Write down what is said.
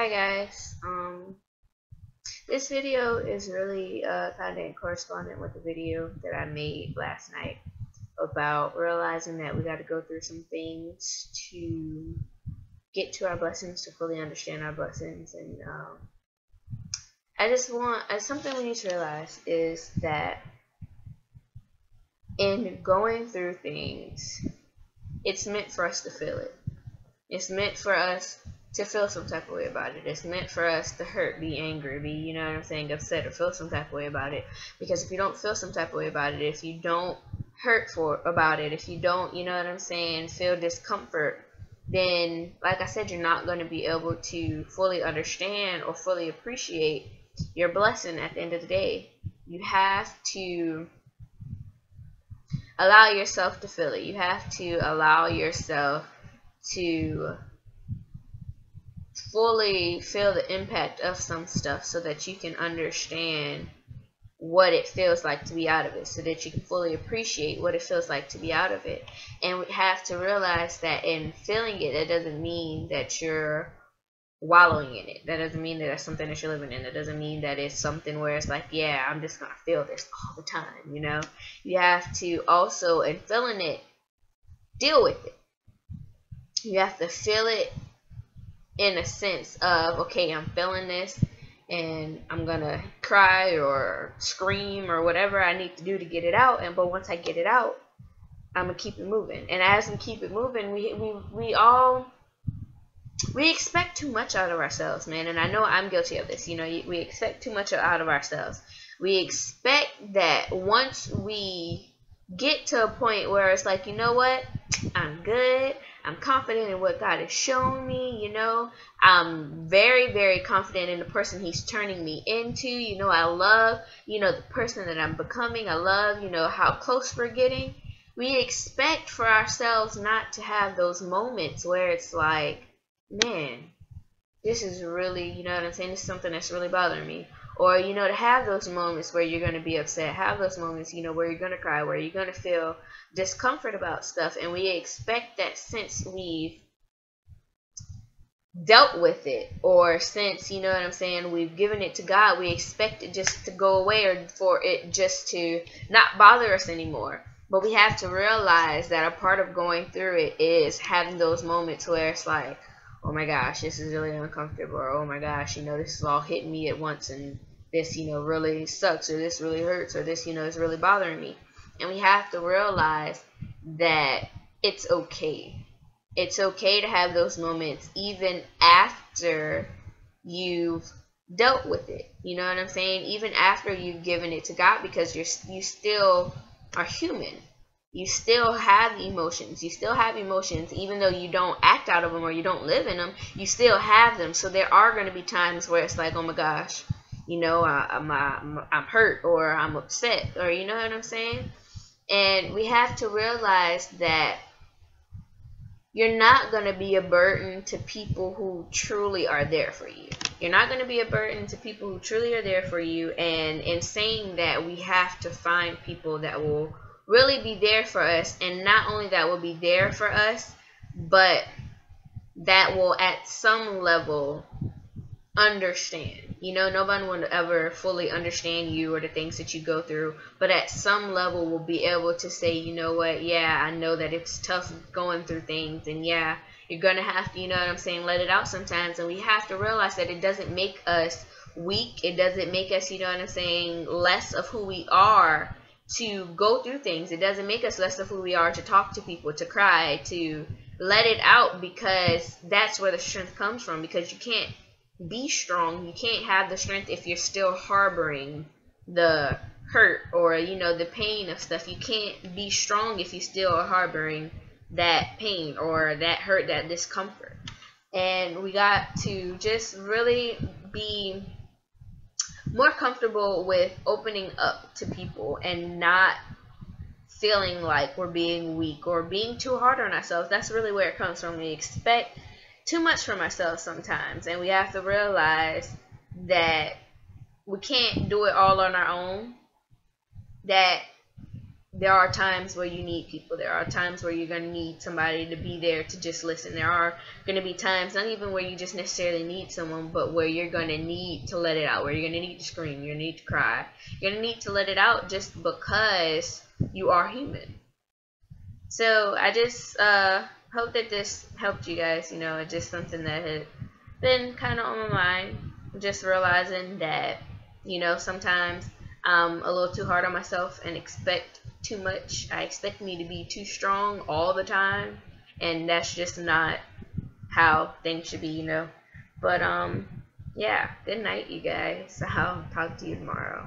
Hi guys. This video is really kind of in correspondent with the video that I made last night about realizing that we got to go through some things to get to our blessings, to fully understand our blessings. And something we need to realize is that in going through things, it's meant for us to feel it. It's meant for us to feel some type of way about it. It's meant for us to hurt, be angry, be, you know what I'm saying, upset, or feel some type of way about it. Because if you don't feel some type of way about it, if you don't hurt about it, if you don't, you know what I'm saying, feel discomfort, then, like I said, you're not going to be able to fully understand or fully appreciate your blessing at the end of the day. You have to allow yourself to feel it. You have to allow yourself to fully feel the impact of some stuff so that you can understand what it feels like to be out of it, so that you can fully appreciate what it feels like to be out of it. And we have to realize that in feeling it, that doesn't mean that you're wallowing in it. That doesn't mean that that's something that you're living in. That doesn't mean that it's something where it's like, yeah, I'm just gonna feel this all the time, you know. You have to also, in feeling it, deal with it. You have to feel it in a sense of, okay, I'm feeling this and I'm gonna cry or scream or whatever I need to do to get it out. But once I get it out, I'm gonna keep it moving. And as we keep it moving, we expect too much out of ourselves, man. And I know I'm guilty of this. You know, we expect too much out of ourselves. We expect that once we get to a point where it's like, you know what, I'm good, I'm confident in what God has shown me, you know, I'm very, very confident in the person He's turning me into, you know, I love, you know, the person that I'm becoming, I love, you know, how close we're getting. We expect for ourselves not to have those moments where it's like, man, this is really, you know what I'm saying, this is something that's really bothering me. Or, you know, to have those moments where you're going to be upset, have those moments, you know, where you're going to cry, where you're going to feel discomfort about stuff. And we expect that since we've dealt with it, or since, you know what I'm saying, we've given it to God, we expect it just to go away, or for it just to not bother us anymore. But we have to realize that a part of going through it is having those moments where it's like, oh my gosh, this is really uncomfortable, or oh my gosh, you know, this is all hitting me at once, and this, you know, really sucks, or this really hurts, or this, you know, is really bothering me. And we have to realize that it's okay. It's okay to have those moments even after you've dealt with it. You know what I'm saying? Even after you've given it to God, because you still are human. You still have emotions. You still have emotions, even though you don't act out of them or you don't live in them. You still have them. So there are going to be times where it's like, oh my gosh, you know, I'm hurt, or I'm upset, or you know what I'm saying. And we have to realize that you're not going to be a burden to people who truly are there for you. You're not going to be a burden to people who truly are there for you. And in saying that, we have to find people that will really be there for us, and not only that will be there for us, but that will at some level understand. You know, nobody will ever fully understand you or the things that you go through, but at some level will be able to say, you know what, yeah, I know that it's tough going through things, and yeah, you're gonna have to, you know what I'm saying, let it out sometimes. And we have to realize that it doesn't make us weak. It doesn't make us, you know what I'm saying, less of who we are to go through things. It doesn't make us less of who we are to talk to people, to cry, to let it out, because that's where the strength comes from. Because you can't be strong, you can't have the strength if you're still harboring the hurt, or, you know, the pain of stuff. You can't be strong if you still are harboring that pain or that hurt, that discomfort. And we got to just really be more comfortable with opening up to people and not feeling like we're being weak or being too hard on ourselves. That's really where it comes from. We expect too much from ourselves sometimes, and we have to realize that we can't do it all on our own, that there are times where you need people. There are times where you're going to need somebody to be there to just listen. There are going to be times, not even where you just necessarily need someone, but where you're going to need to let it out, where you're going to need to scream, you're going to need to cry. You're going to need to let it out just because you are human. So I just hope that this helped you guys. You know, it's just something that had been kind of on my mind. Just realizing that, you know, sometimes I'm a little too hard on myself and expect too much. I expect me to be too strong all the time, and that's just not how things should be, you know. But yeah, good night, you guys. I'll talk to you tomorrow.